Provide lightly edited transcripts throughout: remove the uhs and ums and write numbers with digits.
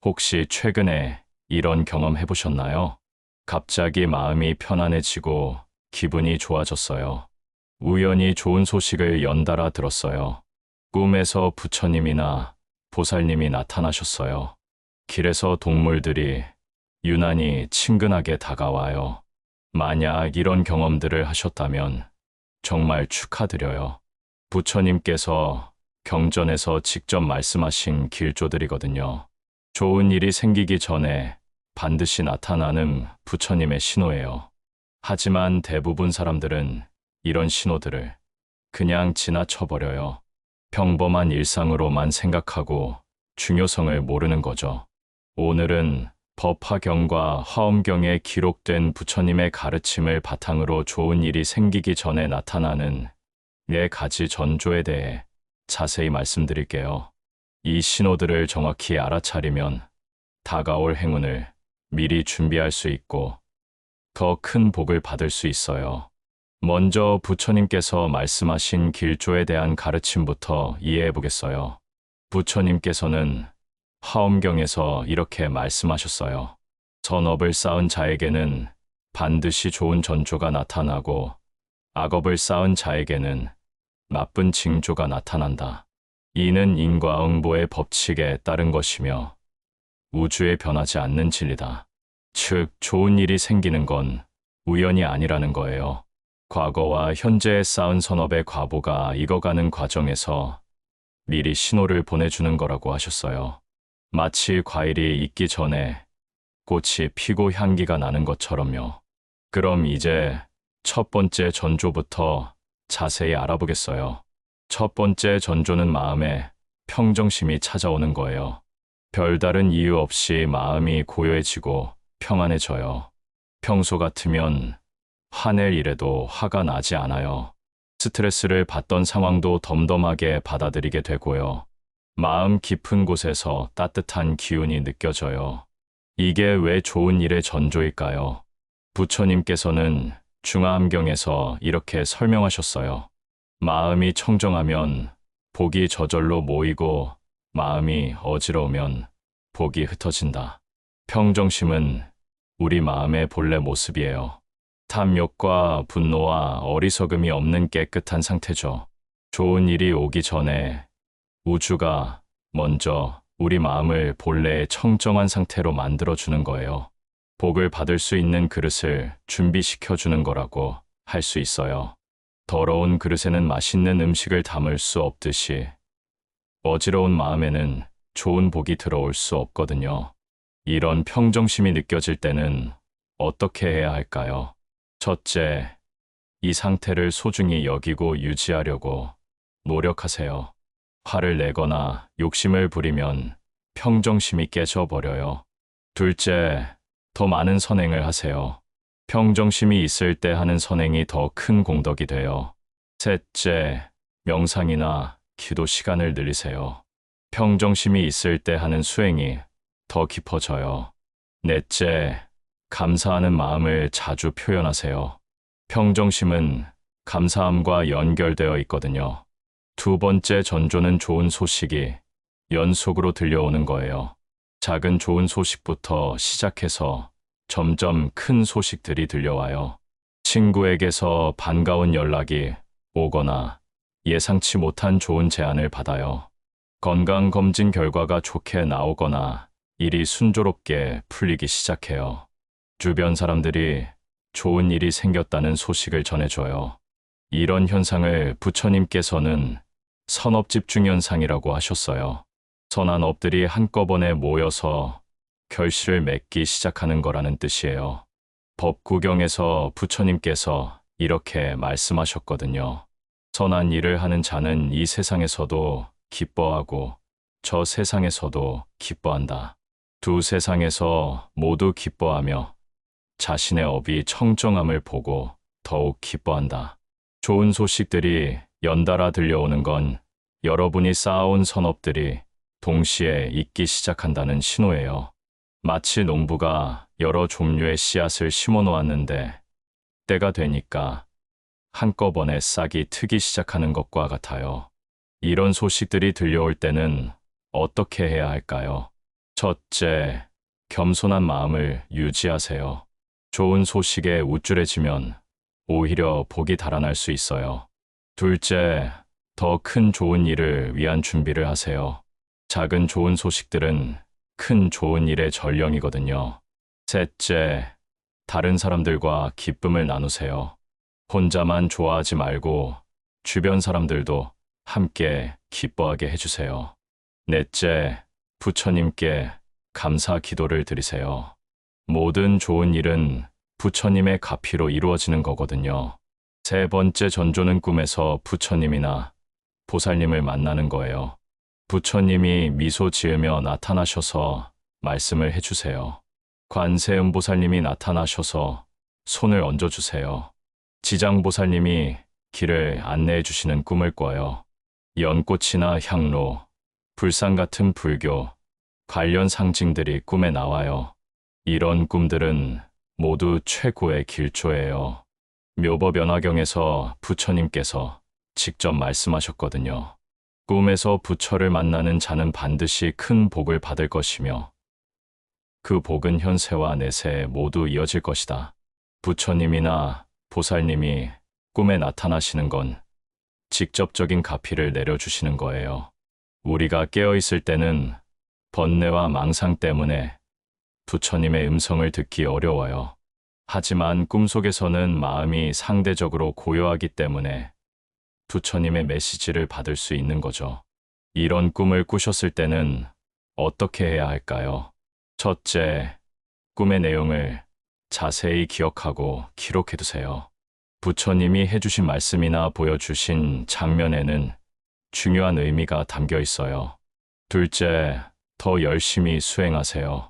혹시 최근에 이런 경험 해보셨나요? 갑자기 마음이 편안해지고 기분이 좋아졌어요. 우연히 좋은 소식을 연달아 들었어요. 꿈에서 부처님이나 보살님이 나타나셨어요. 길에서 동물들이 유난히 친근하게 다가와요. 만약 이런 경험들을 하셨다면 정말 축하드려요. 부처님께서 경전에서 직접 말씀하신 길조들이거든요. 좋은 일이 생기기 전에 반드시 나타나는 부처님의 신호예요. 하지만 대부분 사람들은 이런 신호들을 그냥 지나쳐버려요. 평범한 일상으로만 생각하고 중요성을 모르는 거죠. 오늘은 법화경과 화엄경에 기록된 부처님의 가르침을 바탕으로 좋은 일이 생기기 전에 나타나는 4가지 전조에 대해 자세히 말씀드릴게요. 이 신호들을 정확히 알아차리면 다가올 행운을 미리 준비할 수 있고 더 큰 복을 받을 수 있어요. 먼저 부처님께서 말씀하신 길조에 대한 가르침부터 이해해 보겠어요. 부처님께서는 화엄경에서 이렇게 말씀하셨어요. 선업을 쌓은 자에게는 반드시 좋은 전조가 나타나고 악업을 쌓은 자에게는 나쁜 징조가 나타난다. 이는 인과응보의 법칙에 따른 것이며 우주에 변하지 않는 진리다. 즉, 좋은 일이 생기는 건 우연이 아니라는 거예요. 과거와 현재에 쌓은 선업의 과보가 익어가는 과정에서 미리 신호를 보내주는 거라고 하셨어요. 마치 과일이 익기 전에 꽃이 피고 향기가 나는 것처럼요. 그럼 이제 첫 번째 전조부터 자세히 알아보겠어요. 첫 번째 전조는 마음에 평정심이 찾아오는 거예요. 별다른 이유 없이 마음이 고요해지고 평안해져요. 평소 같으면 화낼 일에도 화가 나지 않아요. 스트레스를 받던 상황도 덤덤하게 받아들이게 되고요. 마음 깊은 곳에서 따뜻한 기운이 느껴져요. 이게 왜 좋은 일의 전조일까요? 부처님께서는 중화암경에서 이렇게 설명하셨어요. 마음이 청정하면 복이 저절로 모이고 마음이 어지러우면 복이 흩어진다. 평정심은 우리 마음의 본래 모습이에요. 탐욕과 분노와 어리석음이 없는 깨끗한 상태죠. 좋은 일이 오기 전에 우주가 먼저 우리 마음을 본래의 청정한 상태로 만들어주는 거예요. 복을 받을 수 있는 그릇을 준비시켜주는 거라고 할 수 있어요. 더러운 그릇에는 맛있는 음식을 담을 수 없듯이 어지러운 마음에는 좋은 복이 들어올 수 없거든요. 이런 평정심이 느껴질 때는 어떻게 해야 할까요? 첫째, 이 상태를 소중히 여기고 유지하려고 노력하세요. 화를 내거나 욕심을 부리면 평정심이 깨져버려요. 둘째, 더 많은 선행을 하세요. 평정심이 있을 때 하는 선행이 더 큰 공덕이 돼요. 셋째, 명상이나 기도 시간을 늘리세요. 평정심이 있을 때 하는 수행이 더 깊어져요. 넷째, 감사하는 마음을 자주 표현하세요. 평정심은 감사함과 연결되어 있거든요. 두 번째 전조는 좋은 소식이 연속으로 들려오는 거예요. 작은 좋은 소식부터 시작해서 점점 큰 소식들이 들려와요. 친구에게서 반가운 연락이 오거나 예상치 못한 좋은 제안을 받아요. 건강검진 결과가 좋게 나오거나 일이 순조롭게 풀리기 시작해요. 주변 사람들이 좋은 일이 생겼다는 소식을 전해줘요. 이런 현상을 부처님께서는 선업집중현상이라고 하셨어요. 선한 업들이 한꺼번에 모여서 결실을 맺기 시작하는 거라는 뜻이에요. 법구경에서 부처님께서 이렇게 말씀하셨거든요. 선한 일을 하는 자는 이 세상에서도 기뻐하고 저 세상에서도 기뻐한다. 두 세상에서 모두 기뻐하며 자신의 업이 청정함을 보고 더욱 기뻐한다. 좋은 소식들이 연달아 들려오는 건 여러분이 쌓아온 선업들이 동시에 익기 시작한다는 신호예요. 마치 농부가 여러 종류의 씨앗을 심어 놓았는데 때가 되니까 한꺼번에 싹이 트기 시작하는 것과 같아요. 이런 소식들이 들려올 때는 어떻게 해야 할까요? 첫째, 겸손한 마음을 유지하세요. 좋은 소식에 우쭐해지면 오히려 복이 달아날 수 있어요. 둘째, 더 큰 좋은 일을 위한 준비를 하세요. 작은 좋은 소식들은 큰 좋은 일의 전령이거든요. 셋째, 다른 사람들과 기쁨을 나누세요. 혼자만 좋아하지 말고 주변 사람들도 함께 기뻐하게 해주세요. 넷째, 부처님께 감사 기도를 드리세요. 모든 좋은 일은 부처님의 가피로 이루어지는 거거든요. 세 번째 전조는 꿈에서 부처님이나 보살님을 만나는 거예요. 부처님이 미소 지으며 나타나셔서 말씀을 해주세요. 관세음보살님이 나타나셔서 손을 얹어주세요. 지장보살님이 길을 안내해 주시는 꿈을 꿔요. 연꽃이나 향로, 불상 같은 불교, 관련 상징들이 꿈에 나와요. 이런 꿈들은 모두 최고의 길조예요. 묘법연화경에서 부처님께서 직접 말씀하셨거든요. 꿈에서 부처를 만나는 자는 반드시 큰 복을 받을 것이며 그 복은 현세와 내세에 모두 이어질 것이다. 부처님이나 보살님이 꿈에 나타나시는 건 직접적인 가피를 내려주시는 거예요. 우리가 깨어있을 때는 번뇌와 망상 때문에 부처님의 음성을 듣기 어려워요. 하지만 꿈속에서는 마음이 상대적으로 고요하기 때문에 부처님의 메시지를 받을 수 있는 거죠. 이런 꿈을 꾸셨을 때는 어떻게 해야 할까요? 첫째, 꿈의 내용을 자세히 기억하고 기록해두세요. 부처님이 해주신 말씀이나 보여주신 장면에는 중요한 의미가 담겨 있어요. 둘째, 더 열심히 수행하세요.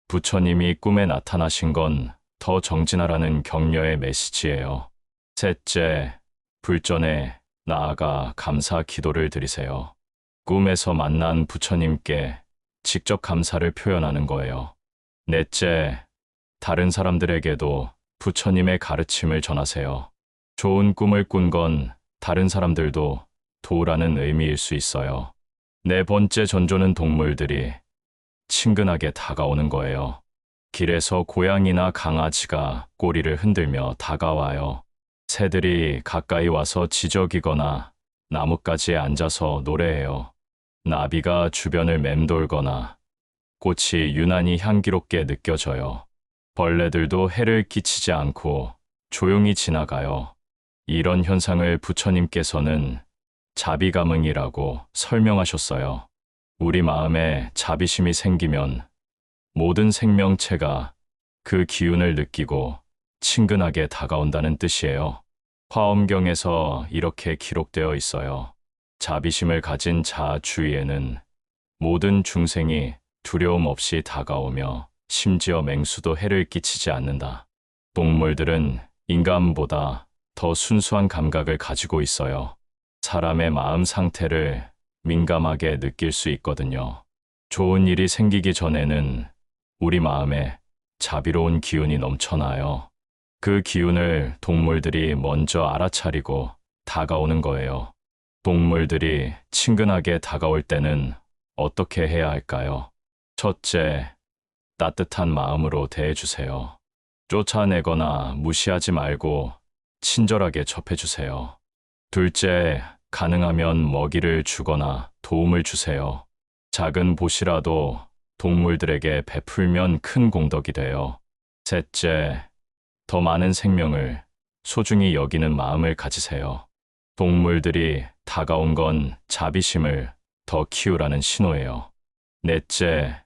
부처님이 꿈에 나타나신 건 더 정진하라는 격려의 메시지예요. 셋째, 불전에 나아가 감사 기도를 드리세요. 꿈에서 만난 부처님께 직접 감사를 표현하는 거예요. 넷째, 다른 사람들에게도 부처님의 가르침을 전하세요. 좋은 꿈을 꾼 건 다른 사람들도 도우라는 의미일 수 있어요. 네 번째 전조는 동물들이 친근하게 다가오는 거예요. 길에서 고양이나 강아지가 꼬리를 흔들며 다가와요. 새들이 가까이 와서 지저귀거나 나뭇가지에 앉아서 노래해요. 나비가 주변을 맴돌거나 꽃이 유난히 향기롭게 느껴져요. 벌레들도 해를 끼치지 않고 조용히 지나가요. 이런 현상을 부처님께서는 자비감응이라고 설명하셨어요. 우리 마음에 자비심이 생기면 모든 생명체가 그 기운을 느끼고 친근하게 다가온다는 뜻이에요. 화엄경에서 이렇게 기록되어 있어요. 자비심을 가진 자 주위에는 모든 중생이 두려움 없이 다가오며 심지어 맹수도 해를 끼치지 않는다. 동물들은 인간보다 더 순수한 감각을 가지고 있어요. 사람의 마음 상태를 민감하게 느낄 수 있거든요. 좋은 일이 생기기 전에는 우리 마음에 자비로운 기운이 넘쳐나요. 그 기운을 동물들이 먼저 알아차리고 다가오는 거예요. 동물들이 친근하게 다가올 때는 어떻게 해야 할까요? 첫째, 따뜻한 마음으로 대해주세요. 쫓아내거나 무시하지 말고 친절하게 접해주세요. 둘째, 가능하면 먹이를 주거나 도움을 주세요. 작은 보시라도 동물들에게 베풀면 큰 공덕이 돼요. 셋째, 더 많은 생명을 소중히 여기는 마음을 가지세요. 동물들이 다가온 건 자비심을 더 키우라는 신호예요. 넷째,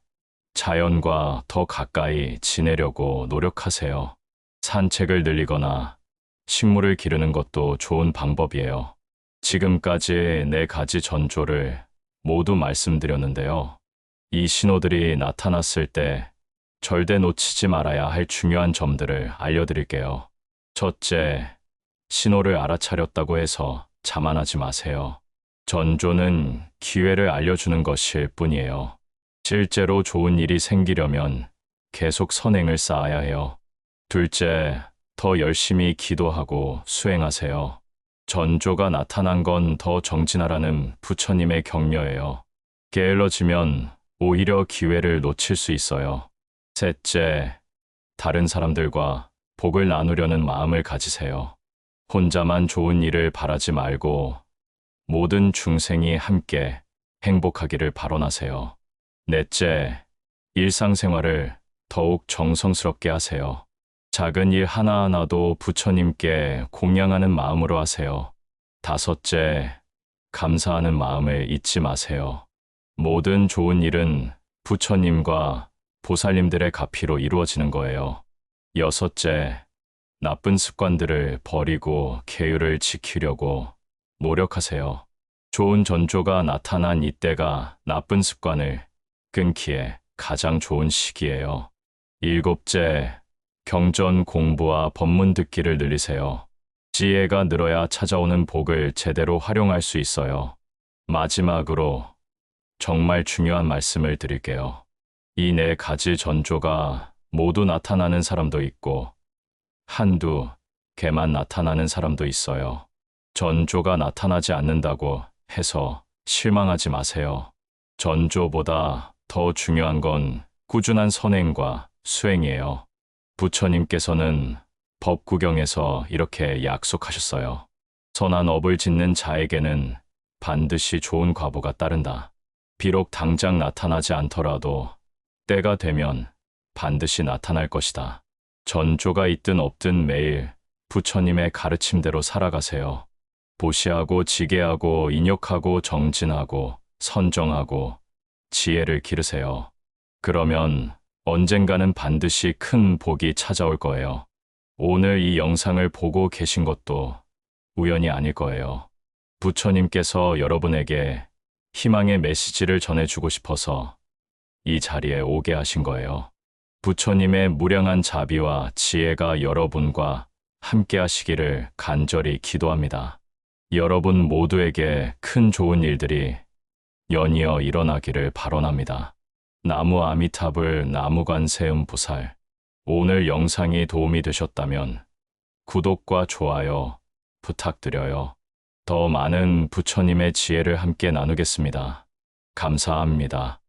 자연과 더 가까이 지내려고 노력하세요. 산책을 늘리거나 식물을 기르는 것도 좋은 방법이에요. 지금까지 4가지 전조를 모두 말씀드렸는데요. 이 신호들이 나타났을 때 절대 놓치지 말아야 할 중요한 점들을 알려드릴게요. 첫째, 신호를 알아차렸다고 해서 자만하지 마세요. 전조는 기회를 알려주는 것일 뿐이에요. 실제로 좋은 일이 생기려면 계속 선행을 쌓아야 해요. 둘째, 더 열심히 기도하고 수행하세요. 전조가 나타난 건 더 정진하라는 부처님의 격려예요. 게을러지면 오히려 기회를 놓칠 수 있어요. 셋째, 다른 사람들과 복을 나누려는 마음을 가지세요. 혼자만 좋은 일을 바라지 말고 모든 중생이 함께 행복하기를 발언하세요. 넷째, 일상생활을 더욱 정성스럽게 하세요. 작은 일 하나하나도 부처님께 공양하는 마음으로 하세요. 다섯째, 감사하는 마음을 잊지 마세요. 모든 좋은 일은 부처님과 보살님들의 가피로 이루어지는 거예요. 여섯째, 나쁜 습관들을 버리고 계율을 지키려고 노력하세요. 좋은 전조가 나타난 이때가 나쁜 습관을 끊기에 가장 좋은 시기예요. 일곱째, 경전 공부와 법문 듣기를 늘리세요. 지혜가 늘어야 찾아오는 복을 제대로 활용할 수 있어요. 마지막으로 정말 중요한 말씀을 드릴게요. 이 네 가지 전조가 모두 나타나는 사람도 있고 한두 개만 나타나는 사람도 있어요. 전조가 나타나지 않는다고 해서 실망하지 마세요. 전조보다 더 중요한 건 꾸준한 선행과 수행이에요. 부처님께서는 법구경에서 이렇게 약속하셨어요. 선한 업을 짓는 자에게는 반드시 좋은 과보가 따른다. 비록 당장 나타나지 않더라도 때가 되면 반드시 나타날 것이다. 전조가 있든 없든 매일 부처님의 가르침대로 살아가세요. 보시하고 지게하고 인욕하고 정진하고 선정하고 지혜를 기르세요. 그러면 언젠가는 반드시 큰 복이 찾아올 거예요. 오늘 이 영상을 보고 계신 것도 우연이 아닐 거예요. 부처님께서 여러분에게 희망의 메시지를 전해주고 싶어서 이 자리에 오게 하신 거예요. 부처님의 무량한 자비와 지혜가 여러분과 함께 하시기를 간절히 기도합니다. 여러분 모두에게 큰 좋은 일들이 연이어 일어나기를 발언합니다. 나무 아미타불 나무관세음 보살. 오늘 영상이 도움이 되셨다면 구독과 좋아요 부탁드려요. 더 많은 부처님의 지혜를 함께 나누겠습니다. 감사합니다.